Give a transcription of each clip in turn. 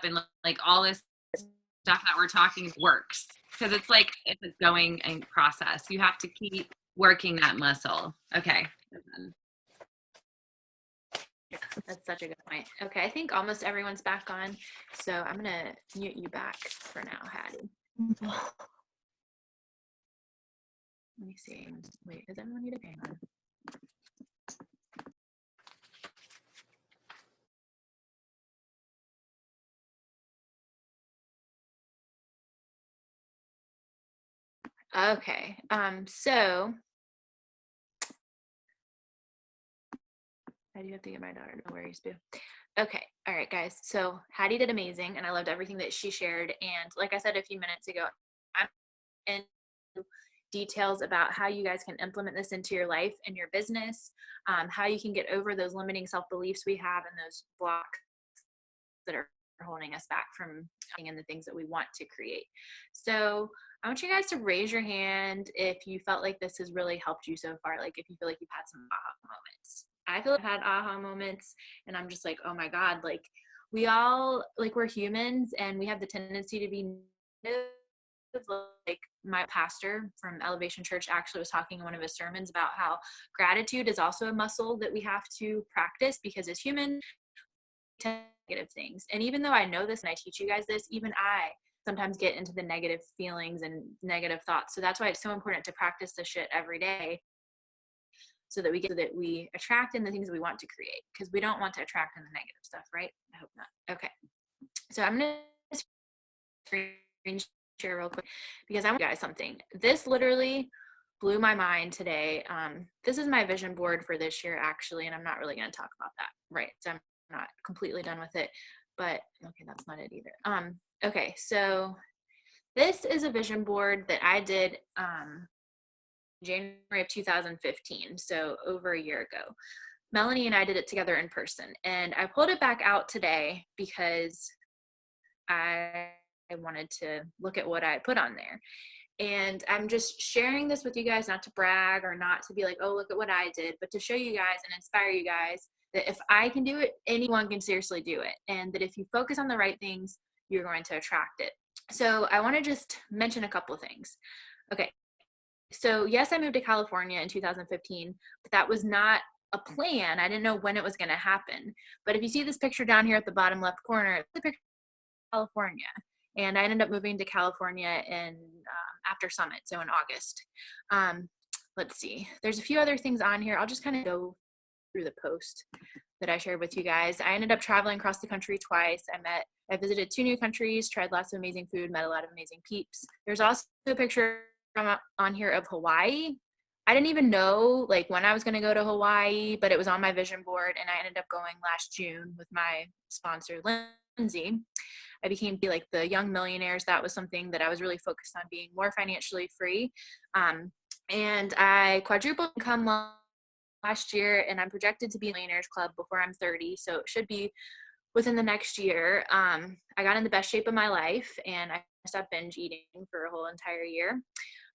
and like all this stuff that we're talking works, because it's like it's a going process. You have to keep working that muscle. Okay. That's such a good point. Okay, I think almost everyone's back on, so I'm gonna mute you back for now, Hattie. Let me see. Wait, does everyone need a hang on? Okay, so I do have to get my daughter. No worries, boo. Okay, all right, guys. So Hattie did amazing, and I loved everything that she shared. And like I said a few minutes ago, I'm in details about how you guys can implement this into your life and your business, how you can get over those limiting self-beliefs we have and those blocks that are holding us back from and the things that we want to create. So I want you guys to raise your hand if you felt like this has really helped you so far, like if you feel like you've had some aha moments. I feel like I've had aha moments and I'm just like, oh my God, like we all, like we're humans and we have the tendency to be negative. Like my pastor from Elevation Church actually was talking in one of his sermons about how gratitude is also a muscle that we have to practice, because as humans, negative things. And even though I know this and I teach you guys this, even I sometimes get into the negative feelings and negative thoughts. So that's why it's so important to practice this shit every day, so that we attract in the things that we want to create, because we don't want to attract in the negative stuff, right? I hope not. Okay. So I'm going to screen share real quick because I want you guys something. This literally blew my mind today. This is my vision board for this year, actually, and I'm not really going to talk about that. Right. So I'm not completely done with it, but okay, that's not it either. Okay. So this is a vision board that I did, January of 2015, so over a year ago. Melanie and I did it together in person, and I pulled it back out today because I wanted to look at what I put on there. And I'm just sharing this with you guys, not to brag or not to be like, oh, look at what I did, but to show you guys and inspire you guys that if I can do it, anyone can seriously do it. And that if you focus on the right things, you're going to attract it. So I want to just mention a couple of things. Okay. So yes, I moved to California in 2015, but that was not a plan. I didn't know when it was going to happen. But if you see this picture down here at the bottom left corner, it's the picture of California. And I ended up moving to California in after Summit, so in August. Let's see. There's a few other things on here. I'll just kind of go through the post that I shared with you guys. I ended up traveling across the country twice. I visited 2 new countries, tried lots of amazing food, met a lot of amazing peeps. There's also a picture on here of Hawaii. I didn't even know like when I was going to go to Hawaii, but it was on my vision board, and I ended up going last June with my sponsor, Lindsay. I became like the Young Millionaires. That was something that I was really focused on, being more financially free. And I quadrupled income last year, and I'm projected to be in the Millionaires Club before I'm 30. So it should be within the next year. I got in the best shape of my life, and I stopped binge eating for a whole entire year.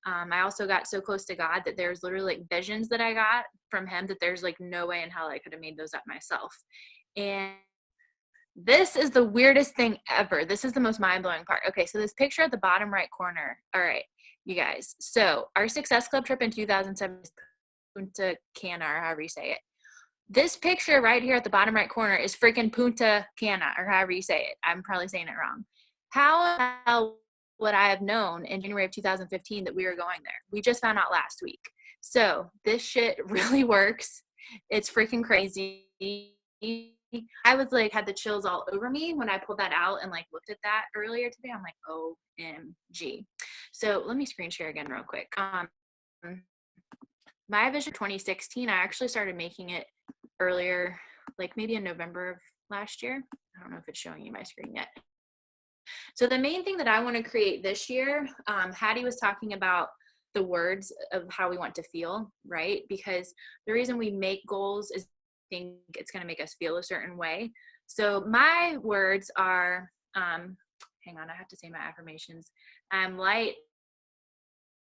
I also got so close to God that there's literally like visions that I got from him that there's like no way in hell I could have made those up myself. And this is the weirdest thing ever. This is the most mind-blowing part. Okay, so this picture at the bottom right corner. All right, you guys. So our Success Club trip in 2007 is Punta Cana, or however you say it. This picture right here at the bottom right corner is freaking Punta Cana, or however you say it. I'm probably saying it wrong. How would I have known in January of 2015 that we were going there? We just found out last week. So this shit really works. It's freaking crazy. I was like, had the chills all over me when I pulled that out and like looked at that earlier today. I'm like, OMG. So let me screen share again real quick. My vision 2016, I actually started making it earlier, like maybe in November of last year. I don't know if it's showing you my screen yet. So the main thing that I want to create this year, Hattie was talking about the words of how we want to feel, right? Because the reason we make goals is think it's going to make us feel a certain way. So my words are, hang on, I have to say my affirmations. I'm light,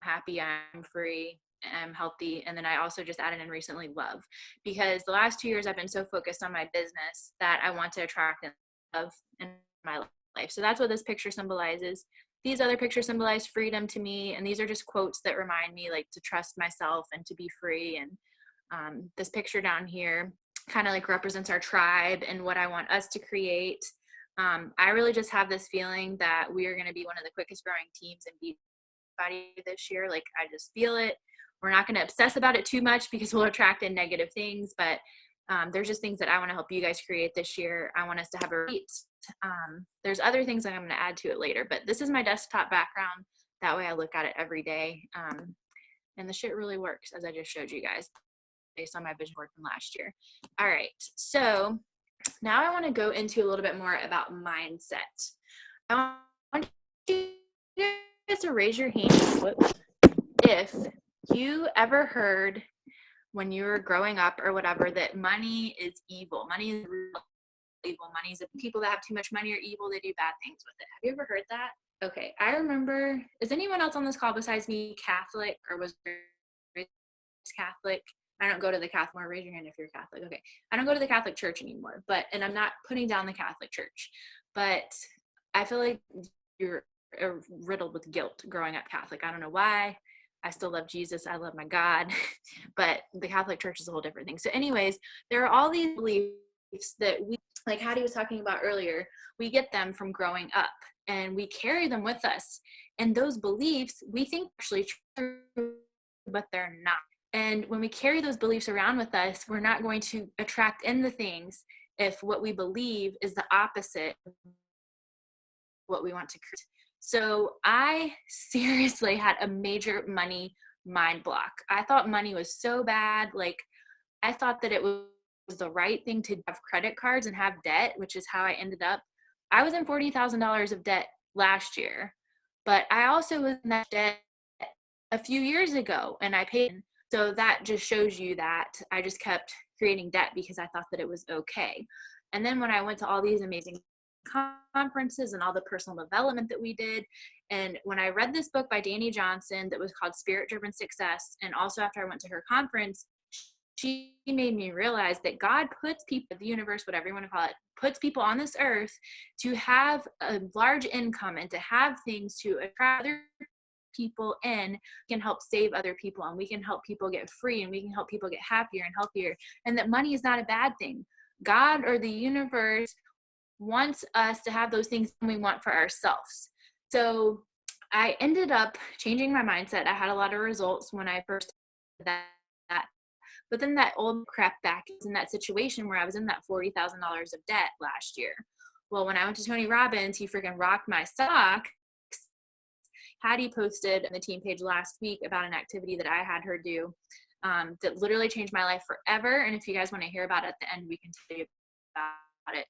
happy, I'm free, I'm healthy. And then I also just added in recently love, because the last 2 years I've been so focused on my business that I want to attract love in my life. life. So that's what this picture symbolizes. These other pictures symbolize freedom to me, and these are just quotes that remind me like to trust myself and to be free. And this picture down here kind of like represents our tribe and what I want us to create. I really just have this feeling that we are going to be one of the quickest growing teams in Beachbody this year. Like, I just feel it. We're not going to obsess about it too much because we'll attract in negative things, but there's just things that I want to help you guys create this year. I want us to have a retreat. There's other things that I'm going to add to it later, but this is my desktop background. That way I look at it every day. And the shit really works, as I just showed you guys, based on my vision board from last year. All right, so now I want to go into a little bit more about mindset. I want you guys to raise your hand if you ever heard when you were growing up or whatever that money is evil. Money is evil. Money is people that have too much money are evil. They do bad things with it. Have you ever heard that? Okay, I remember, is anyone else on this call besides me Catholic or was raised Catholic? I don't go to the Catholic, raise your hand if you're Catholic. Okay, I don't go to the Catholic Church anymore, and I'm not putting down the Catholic Church, but I feel like you're riddled with guilt growing up Catholic. I don't know why. I still love Jesus. I love my God, but the Catholic Church is a whole different thing. So anyways, there are all these beliefs that we, like Hattie was talking about earlier, we get them from growing up and we carry them with us. And those beliefs we think are actually true, but they're not. And when we carry those beliefs around with us, we're not going to attract in the things if what we believe is the opposite of what we want to create. So I seriously had a major money mind block. I thought money was so bad. Like, I thought that it was the right thing to have credit cards and have debt, which is how I ended up. I was in $40,000 of debt last year, but I also was in that debt a few years ago and I paid. So that just shows you that I just kept creating debt because I thought that it was okay. And then when I went to all these amazing conferences and all the personal development that we did, and when I read this book by Dani Johnson that was called Spirit Driven Success, and also after I went to her conference, she made me realize that God puts people, the universe, whatever you want to call it, puts people on this earth to have a large income and to have things to attract other people in, can help save other people, and we can help people get free, and we can help people get happier and healthier, and that money is not a bad thing. God or the universe wants us to have those things we want for ourselves. So I ended up changing my mindset. I had a lot of results when I first did that. But then that old crap back is in that situation where I was in that $40,000 of debt last year. Well, when I went to Tony Robbins, he freaking rocked my socks. Hattie posted on the team page last week about an activity that I had her do that literally changed my life forever. And if you guys want to hear about it at the end, we can tell you about it.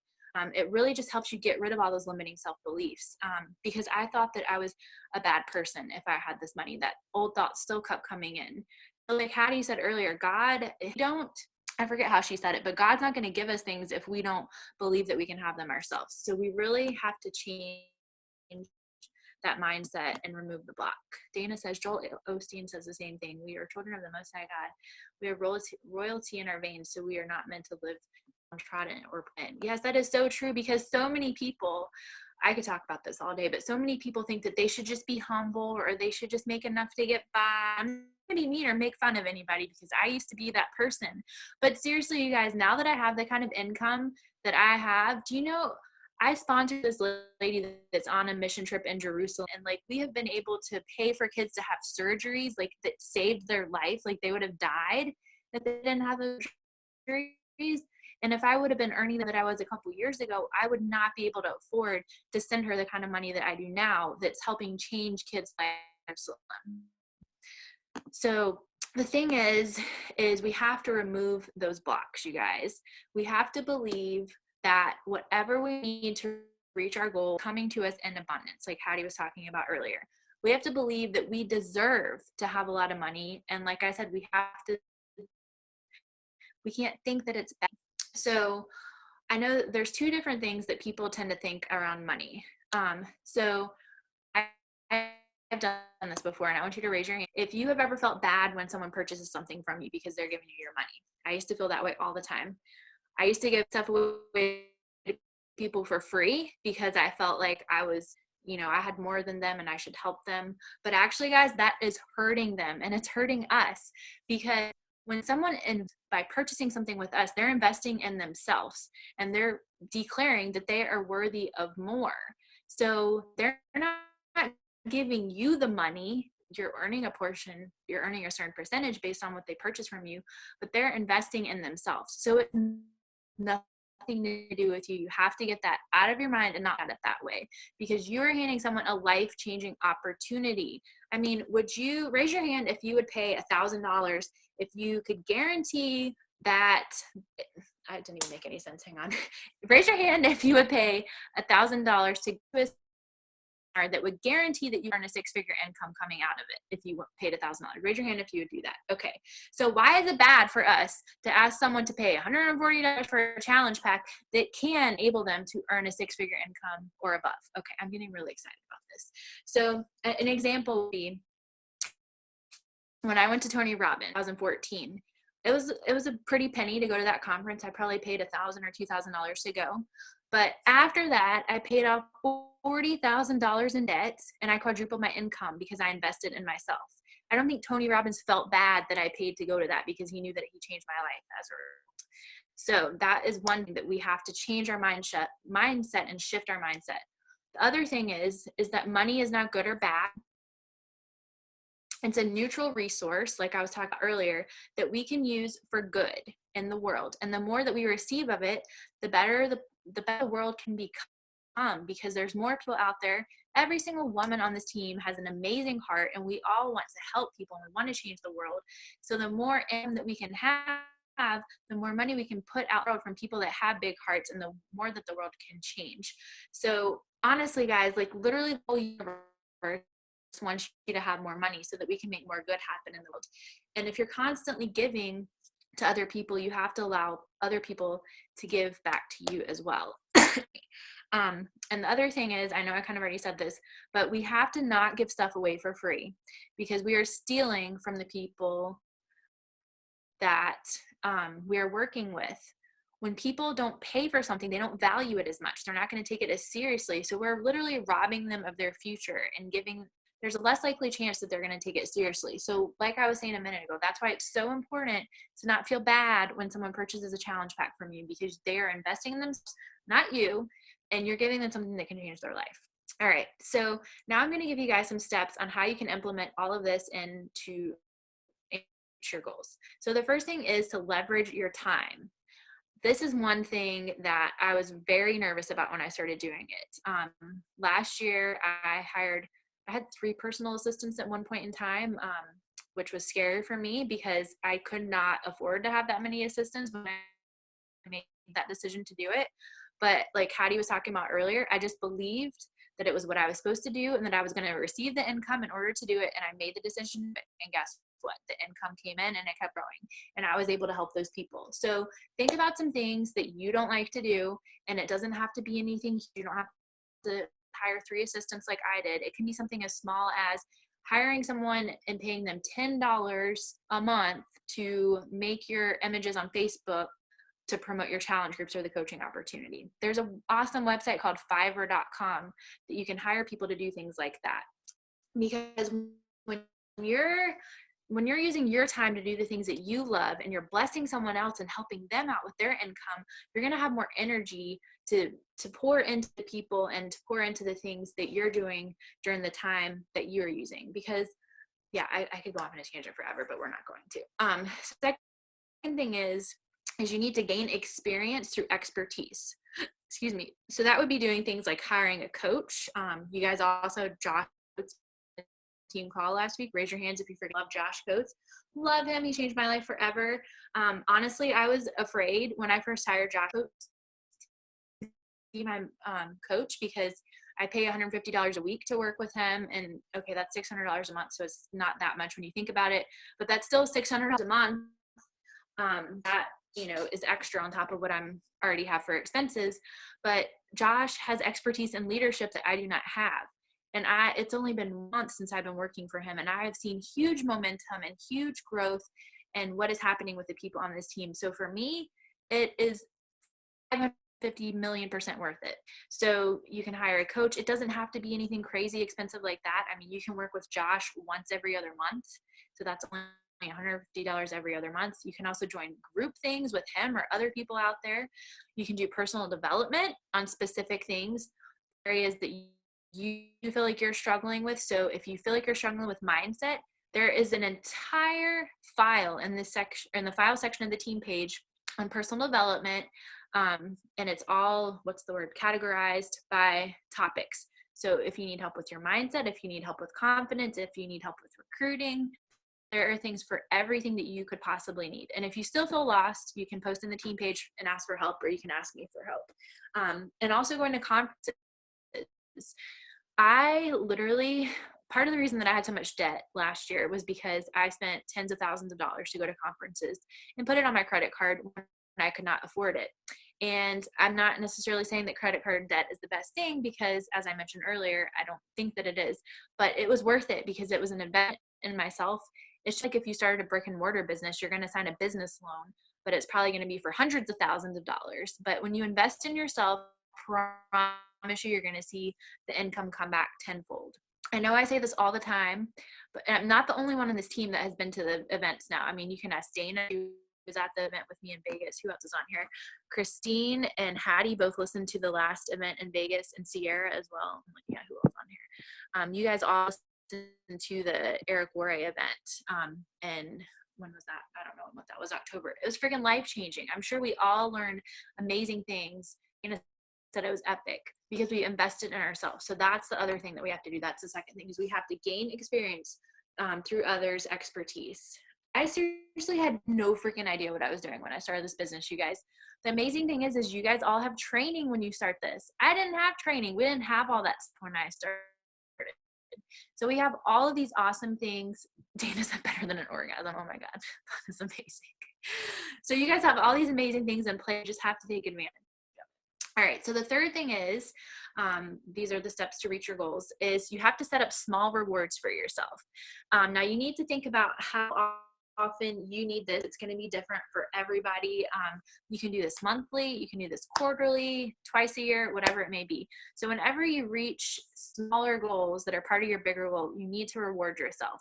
It really just helps you get rid of all those limiting self-beliefs, because I thought that I was a bad person if I had this money. That old thoughts still kept coming in. Like Hattie said earlier, God, I forget how she said it, but God's not going to give us things if we don't believe that we can have them ourselves. So we really have to change that mindset and remove the block. Dana says, Joel Osteen says the same thing. We are children of the Most High God. We have royalty in our veins, so we are not meant to live untrodden or plain. Yes, that is so true, because so many people, I could talk about this all day, but so many people think that they should just be humble or they should just make enough to get by. I'm not going to be mean or make fun of anybody because I used to be that person. But seriously, you guys, now that I have the kind of income that I have, do you know, I sponsored this lady that's on a mission trip in Jerusalem, and like we have been able to pay for kids to have surgeries like that saved their life. Like they would have died if they didn't have those surgeries. And if I would have been earning that I was a couple years ago, I would not be able to afford to send her the kind of money that I do now that's helping change kids' lives. So the thing is we have to remove those blocks, you guys. We have to believe that whatever we need to reach our goal coming to us in abundance, like Hattie was talking about earlier. We have to believe that we deserve to have a lot of money. And like I said, we can't think that it's bad. So I know that there's two different things that people tend to think around money. So I've done this before, and I want you to raise your hand. If you have ever felt bad when someone purchases something from you because they're giving you your money. I used to feel that way all the time. I used to give stuff away to people for free because I felt like I was, I had more than them and I should help them. But actually, guys, that is hurting them and it's hurting us, because when someone, by purchasing something with us, they're investing in themselves and they're declaring that they are worthy of more. So they're not giving you the money. You're earning a portion, you're earning a certain percentage based on what they purchase from you, but they're investing in themselves. So it's nothing to do with you. You have to get that out of your mind and not at it that way, because you're handing someone a life-changing opportunity. I mean, would you raise your hand if you would pay $1,000 if you could guarantee that, I didn't even make any sense, hang on. Raise your hand if you would pay $1,000 to that would guarantee that you earn a six-figure income coming out of it if you paid $1,000. Raise your hand if you would do that. Okay. So why is it bad for us to ask someone to pay $140 for a challenge pack that can enable them to earn a six-figure income or above? Okay, I'm getting really excited about this. So an example would be when I went to Tony Robbins in 2014. It was a pretty penny to go to that conference. I probably paid $1,000 or $2,000 to go. But after that, I paid off $40,000 in debt and I quadrupled my income because I invested in myself. I don't think Tony Robbins felt bad that I paid to go to that, because he knew that he changed my life as a result. So that is one thing that we have to change our mindset and shift our mindset. The other thing is that money is not good or bad. It's a neutral resource, like I was talking about earlier, that we can use for good in the world. And the more that we receive of it, the better the better the world can become, because there's more people out there. Every single woman on this team has an amazing heart, and we all want to help people and we want to change the world. So the more that we can have, the more money we can put out from people that have big hearts, and the more that the world can change. So honestly, guys, like literally the whole universe wants you to have more money so that we can make more good happen in the world. And if you're constantly giving to other people, you have to allow other people to give back to you as well. And the other thing is, I know I kind of already said this, but we have to not give stuff away for free, because we are stealing from the people that we are working with. When people don't pay for something, they don't value it as much. They're not going to take it as seriously. So we're literally robbing them of their future and there's a less likely chance that they're going to take it seriously. So like I was saying a minute ago, that's why it's so important to not feel bad when someone purchases a challenge pack from you, because they are investing in themselves, not you, and you're giving them something that can change their life. All right, so now I'm going to give you guys some steps on how you can implement all of this into your goals. So the first thing is to leverage your time. This is one thing that I was very nervous about when I started doing it. Last year, I had 3 personal assistants at one point in time, which was scary for me because I could not afford to have that many assistants when I made that decision to do it. But like Hattie was talking about earlier, I just believed that it was what I was supposed to do and that I was going to receive the income in order to do it. And I made the decision, and guess what? The income came in and it kept growing, and I was able to help those people. So think about some things that you don't like to do, and it doesn't have to be anything. You don't have to hire 3 assistants like I did. It can be something as small as hiring someone and paying them $10 a month to make your images on Facebook to promote your challenge groups or the coaching opportunity. There's an awesome website called Fiverr.com that you can hire people to do things like that. Because when you're using your time to do the things that you love, and you're blessing someone else and helping them out with their income, you're going to have more energy to pour into the people and to pour into the things that you're doing during the time that you're using. Because yeah, I could go off on a tangent forever, but we're not going to. Second thing is you need to gain experience through expertise. Excuse me. So that would be doing things like hiring a coach. You guys also, Josh team call last week. Raise your hands if you freaking love Josh Coates. Love him. He changed my life forever. Honestly, I was afraid when I first hired Josh Coates to be my coach, because I pay $150 a week to work with him. And okay, that's $600 a month. So it's not that much when you think about it, but that's still $600 a month. That, is extra on top of what I'm already have for expenses. But Josh has expertise in leadership that I do not have. And it's only been months since I've been working for him, and I have seen huge momentum and huge growth and what is happening with the people on this team. So for me, it is $500 50,000,000% worth it. So you can hire a coach. It doesn't have to be anything crazy expensive like that. I mean, you can work with Josh once every other month. So that's only $150 every other month. You can also join group things with him or other people out there. You can do personal development on specific things, areas that you feel like you're struggling with. So if you feel like you're struggling with mindset, there is an entire file in this section, in the file section of the team page on personal development. And it's all, categorized by topics. So if you need help with your mindset, if you need help with confidence, if you need help with recruiting, there are things for everything that you could possibly need. And if you still feel lost, you can post in the team page and ask for help, or you can ask me for help. And also going to conferences. I literally, part of the reason that I had so much debt last year was because I spent tens of thousands of dollars to go to conferences and put it on my credit card when I could not afford it. And I'm not necessarily saying that credit card debt is the best thing, because as I mentioned earlier, I don't think that it is, but it was worth it because it was an investment in myself. It's just like if you started a brick and mortar business, you're going to sign a business loan, but it's probably going to be for hundreds of thousands of dollars. But when you invest in yourself, I promise you're going to see the income come back tenfold. I know I say this all the time, but I'm not the only one on this team that has been to the events now. I mean, you can ask Dana, who was at the event with me in Vegas. Who else is on here? Christine and Hattie both listened to the last event in Vegas, and Sierra as well. I'm like, yeah, who else on here? You guys all listened to the Eric Worre event. And when was that? I don't know what that was. October. It was freaking life-changing. I'm sure we all learned amazing things. And said it was epic because we invested in ourselves. So that's the other thing that we have to do. That's the second thing, is we have to gain experience through others' expertise. I seriously had no freaking idea what I was doing when I started this business, you guys. The amazing thing is you guys all have training when you start this. I didn't have training. We didn't have all that stuff when I started. So we have all of these awesome things. Dana said better than an orgasm. Oh my God, that is amazing. So you guys have all these amazing things in play. You just have to take advantage. All right, so the third thing is, these are the steps to reach your goals, is you have to set up small rewards for yourself. Now you need to think about how often you need this. It's going to be different for everybody. You can do this monthly, you can do this quarterly, twice a year, whatever it may be. So whenever you reach smaller goals that are part of your bigger goal, you need to reward yourself.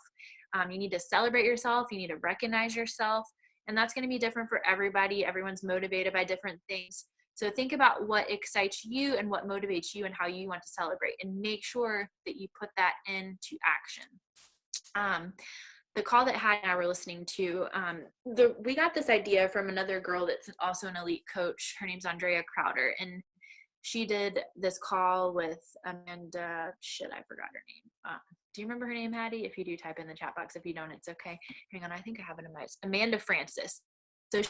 You need to celebrate yourself. You need to recognize yourself. And that's going to be different for everybody. Everyone's motivated by different things. So think about what excites you and what motivates you and how you want to celebrate, and make sure that you put that into action. The call that Hattie and I were listening to, we got this idea from another girl that's also an elite coach. Her name's Andrea Crowder, and she did this call with Amanda. I forgot her name. Do you remember her name, Hattie? If you do, type in the chat box. If you don't, it's okay. Hang on, I think I have it in my Amanda Francis. So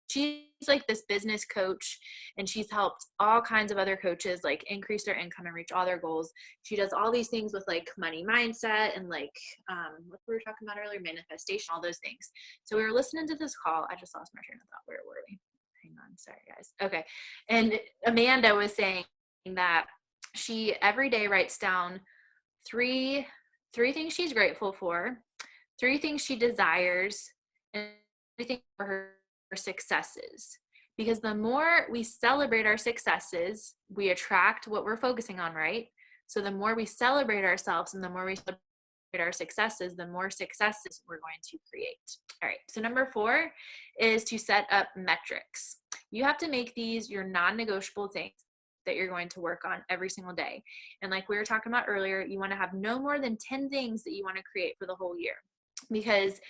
she's like this business coach, and she's helped all kinds of other coaches like increase their income and reach all their goals. She does all these things with like money mindset and like what we were talking about earlier, manifestation, all those things. So we were listening to this call. I just lost my train of thought. Where were we? Hang on, sorry guys. Okay. And Amanda was saying that she every day writes down three things she's grateful for, 3 things she desires, and 3 things for her successes. Because the more we celebrate our successes, we attract what we're focusing on, right? So the more we celebrate ourselves and the more we celebrate our successes, the more successes we're going to create. All right, so number 4 is to set up metrics. You have to make these your non-negotiable things that you're going to work on every single day. And like we were talking about earlier, you want to have no more than 10 things that you want to create for the whole year. Because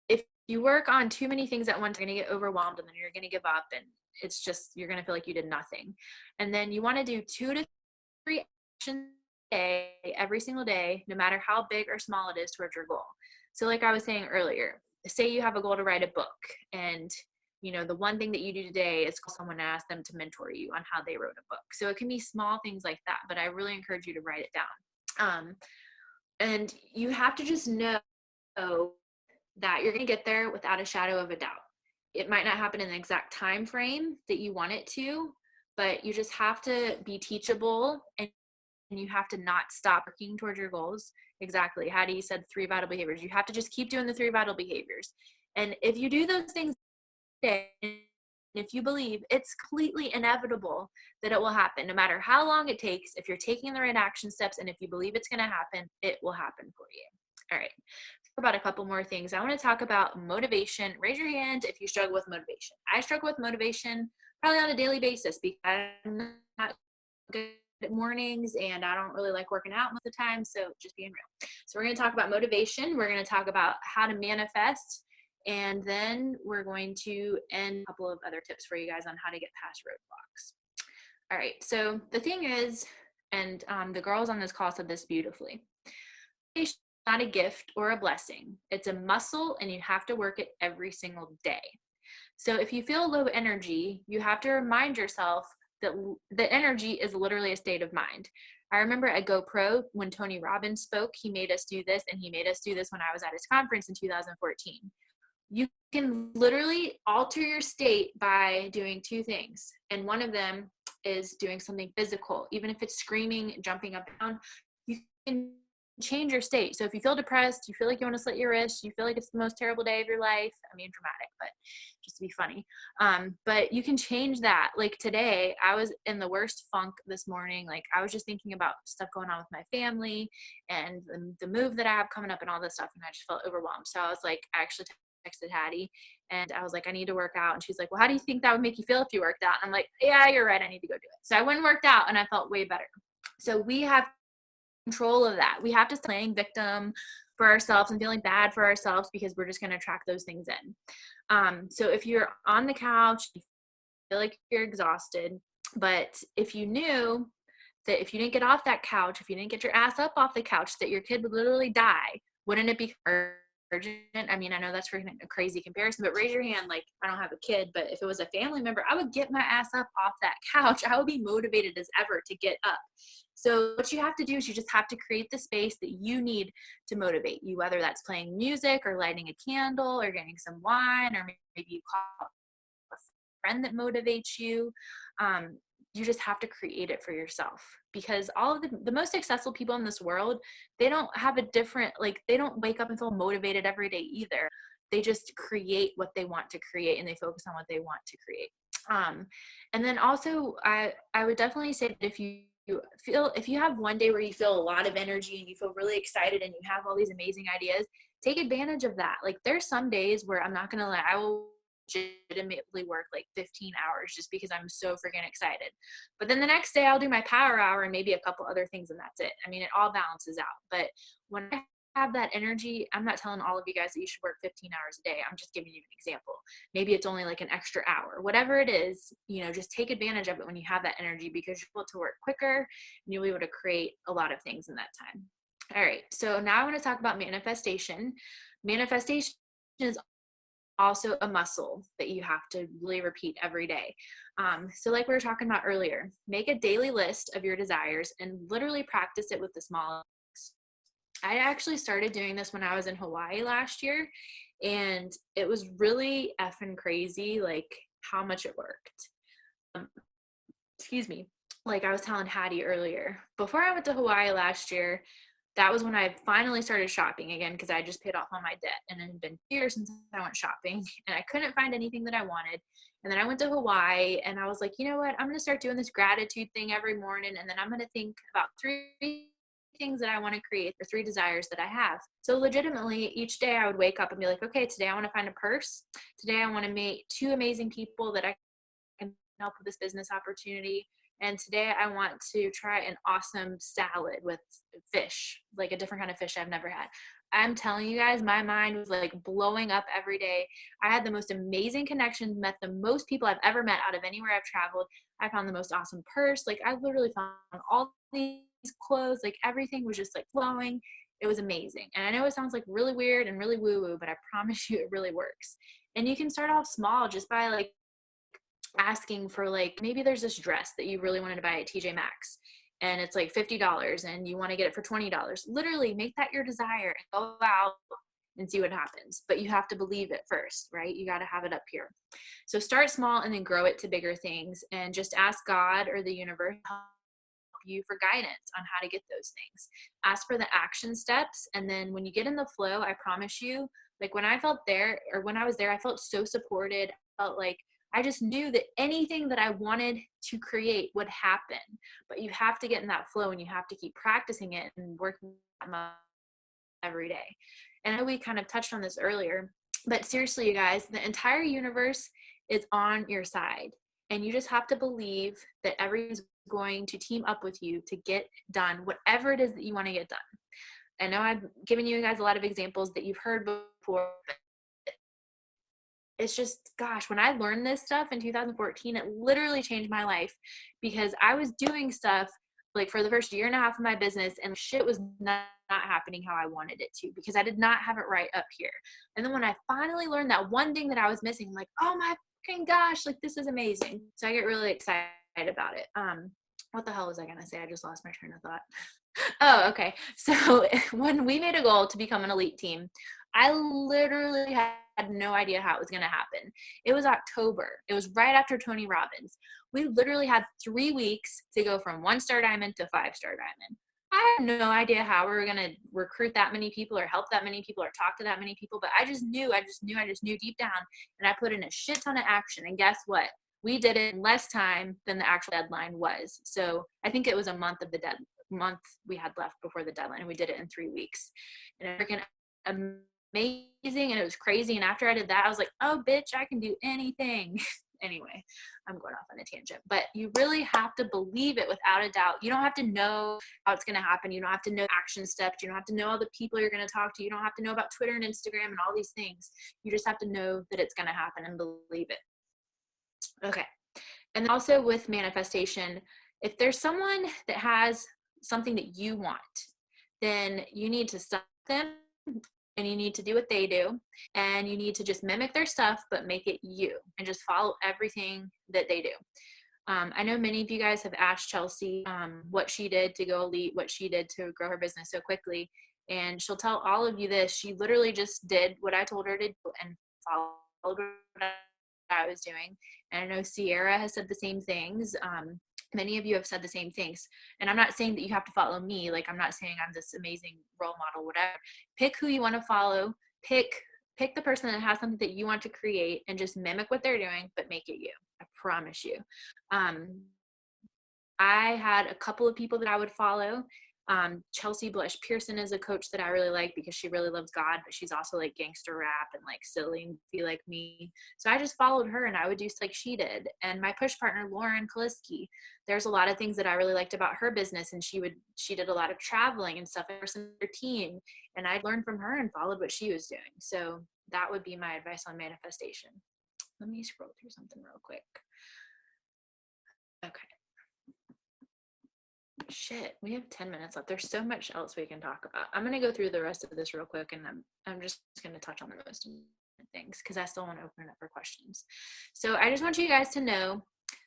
if you work on too many things at once, you're going to get overwhelmed, and then you're going to give up, and it's just, you're going to feel like you did nothing. And then you want to do 2 to 3 actions a day, every single day, no matter how big or small it is, towards your goal. So like I was saying earlier, say you have a goal to write a book, and you know, the one thing that you do today is call someone and ask them to mentor you on how they wrote a book. So it can be small things like that, but I really encourage you to write it down. And you have to just know that you're going to get there without a shadow of a doubt. It might not happen in the exact time frame that you want it to, but you just have to be teachable, and you have to not stop working towards your goals. Exactly. Hattie said 3 vital behaviors. You have to just keep doing the 3 vital behaviors. And if you do those things, if you believe, it's completely inevitable that it will happen. No matter how long it takes, if you're taking the right action steps and if you believe it's going to happen, it will happen for you. All right. Talk about a couple more things. I want to talk about motivation. Raise your hand if you struggle with motivation. I struggle with motivation probably on a daily basis because I'm not good at mornings and I don't really like working out most of the time. So just being real. So we're going to talk about motivation. We're going to talk about how to manifest. And then we're going to end a couple of other tips for you guys on how to get past roadblocks. All right. So the thing is, and the girls on this call said this beautifully, it's not a gift or a blessing. It's a muscle and you have to work it every single day. So if you feel low energy, you have to remind yourself that the energy is literally a state of mind. I remember at GoPro when Tony Robbins spoke, he made us do this, and he made us do this when I was at his conference in 2014. You can literally alter your state by doing two things. And one of them is doing something physical. Even if it's screaming, jumping up and down, you can change your state. So if you feel depressed, you feel like you want to slit your wrist, you feel like it's the most terrible day of your life. I mean, dramatic, but just to be funny. But you can change that. Like today, I was in the worst funk this morning. Like I was just thinking about stuff going on with my family and the move that I have coming up and all this stuff. And I just felt overwhelmed. So I was like, I actually texted Hattie and I was like, I need to work out. And she's like, well, how do you think that would make you feel if you worked out? And I'm like, yeah, you're right. I need to go do it. So I went and worked out and I felt way better. So we have control of that. We have to stop playing victim for ourselves and feeling bad for ourselves because we're just going to attract those things in. So if you're on the couch, you feel like you're exhausted, but if you knew that if you didn't get off that couch, if you didn't get your ass up off the couch, that your kid would literally die, wouldn't it be urgent? I mean, I know that's a crazy comparison, but raise your hand. Like, I don't have a kid, but if it was a family member, I would get my ass up off that couch. I would be motivated as ever to get up. So what you have to do is you just have to create the space that you need to motivate you, whether that's playing music or lighting a candle or getting some wine, or maybe you call a friend that motivates you. You just have to create it for yourself, because all of the most successful people in this world, they don't have a different, like, they don't wake up and feel motivated every day either. They just create what they want to create and they focus on what they want to create. And then also I would definitely say that if you have one day where you feel a lot of energy and you feel really excited and you have all these amazing ideas, take advantage of that. Like, there's some days where I'm not going to lie, I will legitimately work like 15 hours just because I'm so freaking excited. But then the next day I'll do my power hour and maybe a couple other things and that's it. I mean, it all balances out. But when I have that energy, I'm not telling all of you guys that you should work 15 hours a day. I'm just giving you an example. Maybe it's only like an extra hour, whatever it is, just take advantage of it when you have that energy, because you're able to work quicker and you'll be able to create a lot of things in that time. All right. So now I want to talk about manifestation. Manifestation is also a muscle that you have to really repeat every day. So like we were talking about earlier, make a daily list of your desires and literally practice it with the small. I actually started doing this when I was in Hawaii last year, and it was really effing crazy, like how much it worked. Excuse me. Like I was telling Hattie earlier, before I went to Hawaii last year, that was when I finally started shopping again, because I just paid off all my debt, and it had been years since I went shopping and I couldn't find anything that I wanted. And then I went to Hawaii and I was like, you know what, I'm going to start doing this gratitude thing every morning. And then I'm going to think about 3 things that I want to create, or 3 desires that I have. So legitimately each day I would wake up and be like, okay, today I want to find a purse. Today I want to meet 2 amazing people that I can help with this business opportunity. And today I want to try an awesome salad with fish, like a different kind of fish I've never had. I'm telling you guys, my mind was like blowing up every day. I had the most amazing connections, met the most people I've ever met out of anywhere I've traveled. I found the most awesome purse. Like, I literally found all these clothes, like everything was just like flowing. It was amazing. And I know it sounds like really weird and really woo-woo, but I promise you it really works. And you can start off small just by like asking for, like, maybe there's this dress that you really wanted to buy at TJ Maxx and it's like $50 and you want to get it for $20. Literally make that your desire and go out and see what happens. But you have to believe it first, right? You got to have it up here. So start small and then grow it to bigger things, and just ask God or the universe to help you for guidance on how to get those things. Ask for the action steps, and then when you get in the flow, I promise you, like when I felt there, or when I was there, I felt so supported. I felt like I just knew that anything that I wanted to create would happen. But you have to get in that flow, and you have to keep practicing it and working every day. And I know we kind of touched on this earlier, but seriously, you guys, the entire universe is on your side. And you just have to believe that everyone's going to team up with you to get done whatever it is that you want to get done. I know I've given you guys a lot of examples that you've heard before. It's just, gosh, when I learned this stuff in 2014, it literally changed my life, because I was doing stuff like for the first year and a half of my business, and shit was not happening how I wanted it to, because I did not have it right up here. And then when I finally learned that one thing that I was missing, I'm like, oh my fucking gosh, like this is amazing. So I get really excited about it. What the hell was I going to say? I just lost my train of thought. Oh, okay. So when we made a goal to become an elite team, I literally had no idea how it was going to happen. It was October. It was right after Tony Robbins. We literally had 3 weeks to go from 1-star diamond to 5-star diamond. I had no idea how we were going to recruit that many people or help that many people or talk to that many people, but I just knew deep down, and I put in a shit ton of action. And guess what? We did it in less time than the actual deadline was. So I think it was a month we had left before the deadline, and we did it in 3 weeks. And it was amazing, and it was crazy. And after I did that, I was like, oh bitch, I can do anything. Anyway, I'm going off on a tangent, but you really have to believe it without a doubt. You don't have to know how it's going to happen. You don't have to know action steps. You don't have to know all the people you're going to talk to. You don't have to know about Twitter and Instagram and all these things. You just have to know that it's going to happen and believe it. Okay. And also with manifestation, if there's someone that has something that you want, then you need to stop them, and you need to do what they do, and you need to just mimic their stuff, but make it you, and just follow everything that they do. I know many of you guys have asked Chelsea what she did to go elite, what she did to grow her business so quickly. And she'll tell all of you this. She literally just did what I told her to do and followed what I was doing. And I know Sierra has said the same things. Many of you have said the same things. And I'm not saying that you have to follow me. Like, I'm not saying I'm this amazing role model, whatever. Pick who you want to follow. Pick the person that has something that you want to create, and just mimic what they're doing, but make it you. I promise you. I had a couple of people that I would follow. Chelsea Blush Pearson is a coach that I really like, because she really loves God, but she's also like gangster rap and like silly and be like me. So I just followed her, and I would do like she did. And my push partner, Lauren Kaliski, there's a lot of things that I really liked about her business. And she did a lot of traveling and stuff in her team. And I learned from her and followed what she was doing. So that would be my advice on manifestation. Let me scroll through something real quick. Okay. Shit, we have 10 minutes left. There's so much else we can talk about. I'm going to go through the rest of this real quick, and I'm just going to touch on the most important things, because I still want to open it up for questions. So I just want you guys to know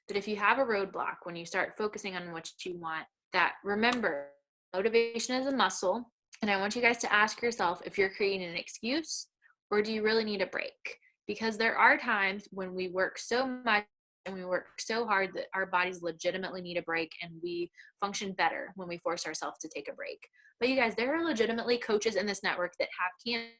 that if you have a roadblock when you start focusing on what you want, that remember, motivation is a muscle. And I want you guys to ask yourself if you're creating an excuse, or do you really need a break? Because there are times when we work so much and we work so hard that our bodies legitimately need a break, and we function better when we force ourselves to take a break. But you guys, there are legitimately coaches in this network that have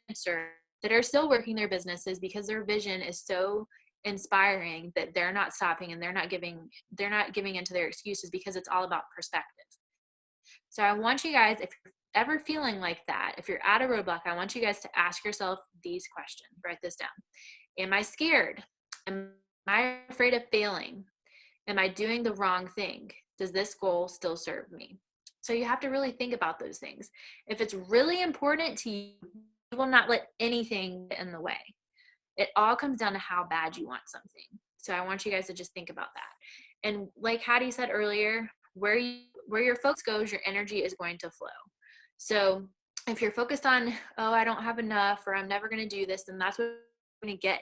cancer that are still working their businesses because their vision is so inspiring that they're not stopping, and they're not giving into their excuses, because it's all about perspective. So I want you guys, if you're ever feeling like that, if you're at a roadblock, I want you guys to ask yourself these questions. Write this down. Am I scared? Am I afraid of failing? Am I doing the wrong thing? Does this goal still serve me? So you have to really think about those things. If it's really important to you, you will not let anything get in the way. It all comes down to how bad you want something. So I want you guys to just think about that. And like Hattie said earlier, where your focus goes, your energy is going to flow. So if you're focused on, oh, I don't have enough, or I'm never going to do this, then that's what you're going to get.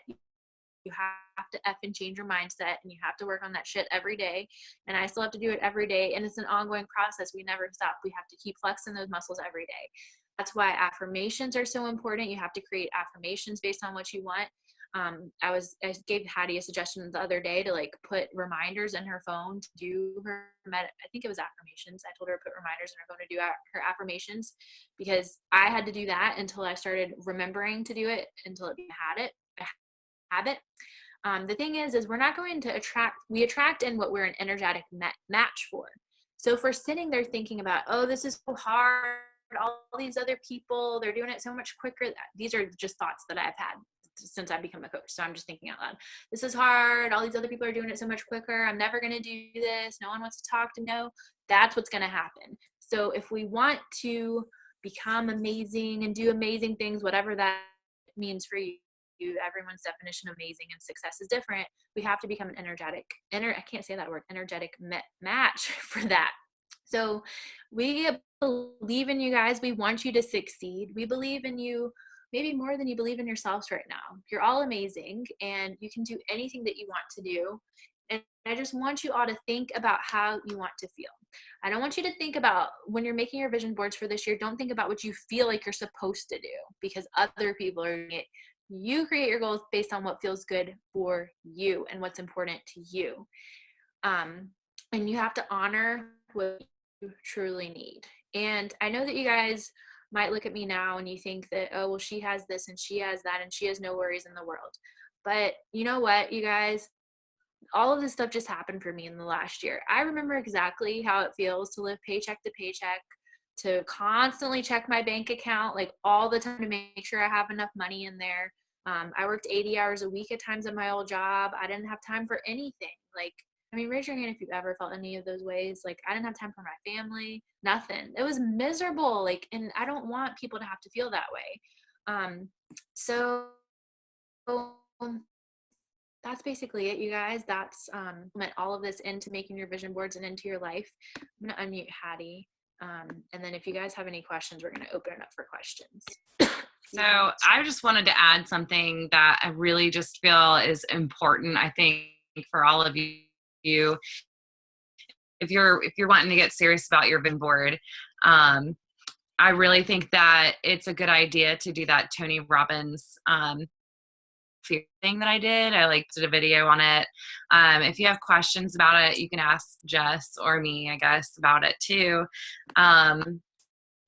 You have to effing change your mindset, and you have to work on that shit every day. And I still have to do it every day. And it's an ongoing process. We never stop. We have to keep flexing those muscles every day. That's why affirmations are so important. You have to create affirmations based on what you want. I gave Hattie a suggestion the other day to like put reminders in her phone to do her I think it was affirmations. I told her to put reminders in her phone to do her affirmations, because I had to do that until I started remembering to do it, until it became a habit. The thing is we're not going to we attract in what we're an energetic match for. So if we're sitting there thinking about, oh, this is so hard, all these other people, they're doing it so much quicker. These are just thoughts that I've had since I've become a coach. So I'm just thinking out loud. This is hard. All these other people are doing it so much quicker. I'm never going to do this. No one wants to talk to me. No, that's what's going to happen. So if we want to become amazing and do amazing things, whatever that means for you, everyone's definition of amazing and success is different. We have to become an I can't say that word, energetic match for that. So we believe in you guys. We want you to succeed. We believe in you maybe more than you believe in yourselves right now. You're all amazing and you can do anything that you want to do. And I just want you all to think about how you want to feel. I don't want you to think about when you're making your vision boards for this year, don't think about what you feel like you're supposed to do because other people are doing it. You create your goals based on what feels good for you and what's important to you. And you have to honor what you truly need. And I know that you guys might look at me now and you think that, oh, well, she has this and she has that and she has no worries in the world. But you know what, you guys, all of this stuff just happened for me in the last year. I remember exactly how it feels to live paycheck to paycheck, to constantly check my bank account, like all the time to make sure I have enough money in there. I worked 80 hours a week at times at my old job. I didn't have time for anything. Like, I mean, raise your hand if you've ever felt any of those ways. Like, I didn't have time for my family, nothing. It was miserable. Like, and I don't want people to have to feel that way. So that's basically it, you guys. That's meant all of this into making your vision boards and into your life. I'm gonna unmute Hattie. And then if you guys have any questions, we're gonna open it up for questions. So I just wanted to add something that I really just feel is important, I think, for all of you. If you're wanting to get serious about your vision board, I really think that it's a good idea to do that Tony Robbins fear thing that I did. I did a video on it. If you have questions about it, you can ask Jess or me, I guess, about it too.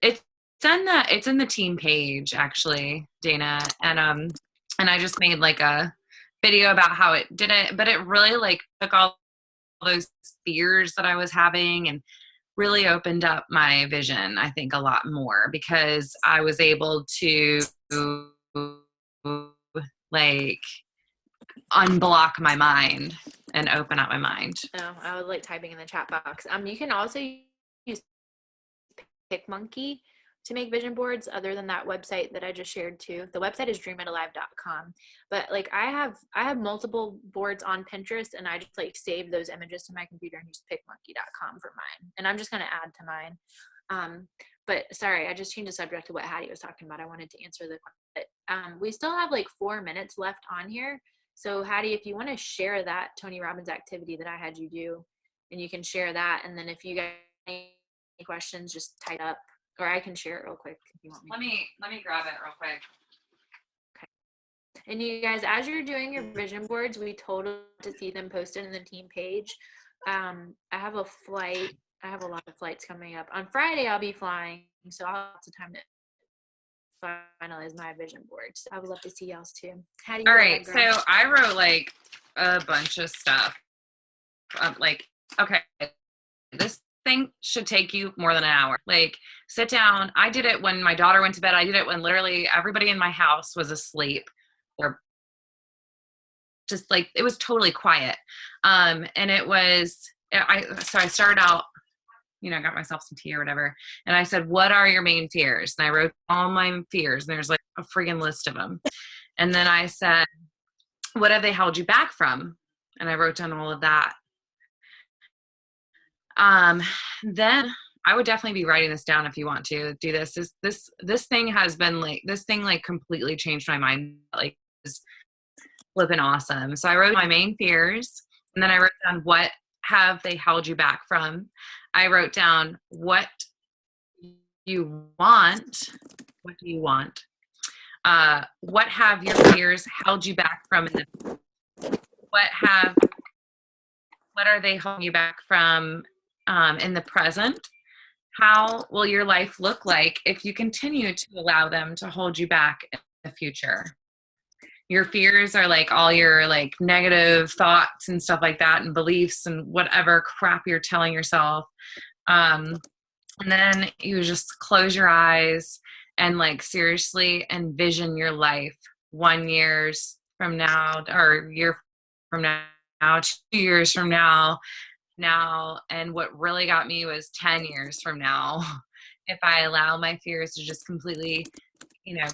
It's in the team page actually, Dana, and I just made like a video about how it did it, but it really took all those fears that I was having and really opened up my vision, I think, a lot more because I was able to unblock my mind and open up my mind. Oh, I was typing in the chat box. You can also use PicMonkey to make vision boards other than that website that I just shared too. The website is dreamitalive.com. But I have multiple boards on Pinterest and I just save those images to my computer and use picmonkey.com for mine. And I'm just going to add to mine. But sorry, I just changed the subject to what Hattie was talking about. I wanted to answer the question. We still have 4 minutes left on here. So Hattie, if you want to share that Tony Robbins activity that I had you do, and you can share that. And then if you got any questions, just type up. Or I can share it real quick if you want me. Let me grab it real quick. Okay. And you guys, as you're doing your vision boards, we totally to see them posted in the team page. I have a flight. I have a lot of flights coming up. On Friday, I'll be flying, so I'll have some time to finalize my vision board. So I would love to see y'all's too. How do you? All right. So I wrote a bunch of stuff. Okay, this thing should take you more than an hour. Sit down. I did it when my daughter went to bed. I did it when literally everybody in my house was asleep or just it was totally quiet. And it was, so I started out, got myself some tea or whatever. And I said, what are your main fears? And I wrote all my fears. And there's a friggin' list of them. And then I said, what have they held you back from? And I wrote down all of that. Then I would definitely be writing this down if you want to do this. This thing has been completely changed my mind. It's flipping awesome. So I wrote my main fears and then I wrote down what have they held you back from. I wrote down what you want. What do you want? What have your fears held you back from? What are they holding you back from in the present? How will your life look like if you continue to allow them to hold you back in the future? Your fears are like all your like negative thoughts and stuff like that, and beliefs and whatever crap you're telling yourself. And then you just close your eyes and like seriously envision your life 1 year from now, or year from now, 2 years from now. And what really got me was 10 years from now. If I allow my fears to just completely,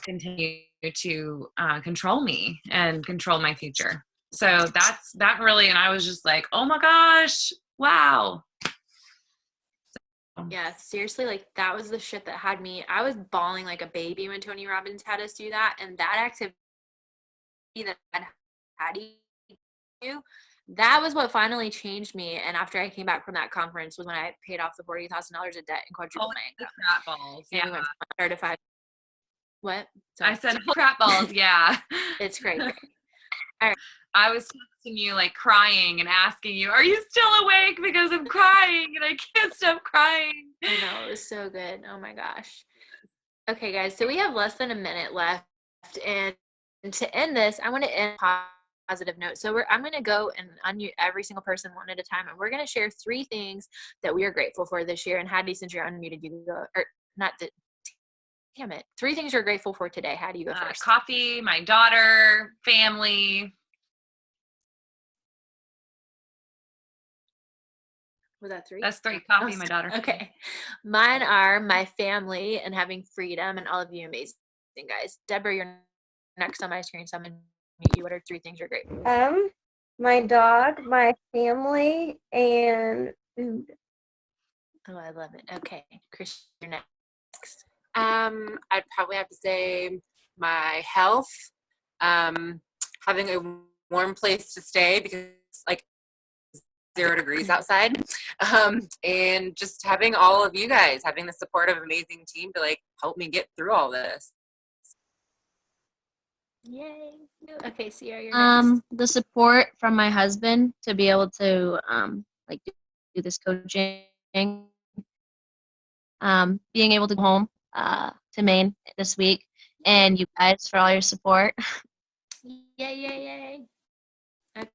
continue to control me and control my future. So that's that really, and I was just like, oh my gosh, wow. Yeah, seriously, like that was the shit that had me. I was bawling like a baby when Tony Robbins had us do that. And that activity that Hattie do, that was what finally changed me. And after I came back from that conference was when I paid off the $40,000 of debt and quadrupled my income. Crap balls. And we went from 0 to 5. What? Sorry. I said crap balls. Yeah. It's great. All right. I was texting you like crying and asking you, are you still awake? Because I'm crying and I can't stop crying. I know, it was so good. Oh my gosh. Okay, guys, so we have less than a minute left. And to end this, I want to end on a positive note. So I'm going to go and unmute every single person one at a time. And we're going to share 3 things that we are grateful for this year. And Hattie, since you're unmuted, you go, or not the, damn it. 3 things you're grateful for today. How do you go first? Coffee, my daughter, family. Was that 3? That's 3. Coffee, my daughter. Okay. Mine are my family and having freedom, and all of you amazing guys. Deborah, you're next on my screen, so I'm going to meet you. What are 3 things you're grateful for? My dog, my family, and food. Oh, I love it. Okay. Chris, you're next. I'd probably have to say my health, having a warm place to stay because it's like 0 degrees outside, and just having all of you guys, having the support of an amazing team to like help me get through all this. Yay. Okay, Sierra, you're next. The support from my husband to be able to like do this coaching. Being able to go home to Maine this week, and you guys for all your support. Yay. Okay,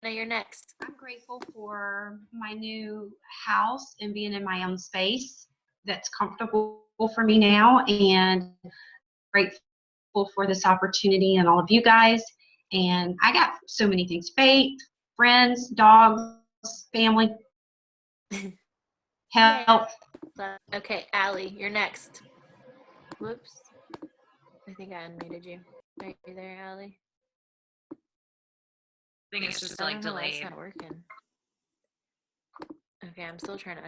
now you're next. I'm grateful for my new house and being in my own space that's comfortable for me now, and grateful for this opportunity and all of you guys. And I got so many things: faith, friends, dogs, family, health. Okay, Allie, you're next. Whoops. I think I unmuted you. Are you there, Allie? I think it's just I like don't know why delayed. it's not working. Okay, I'm still trying to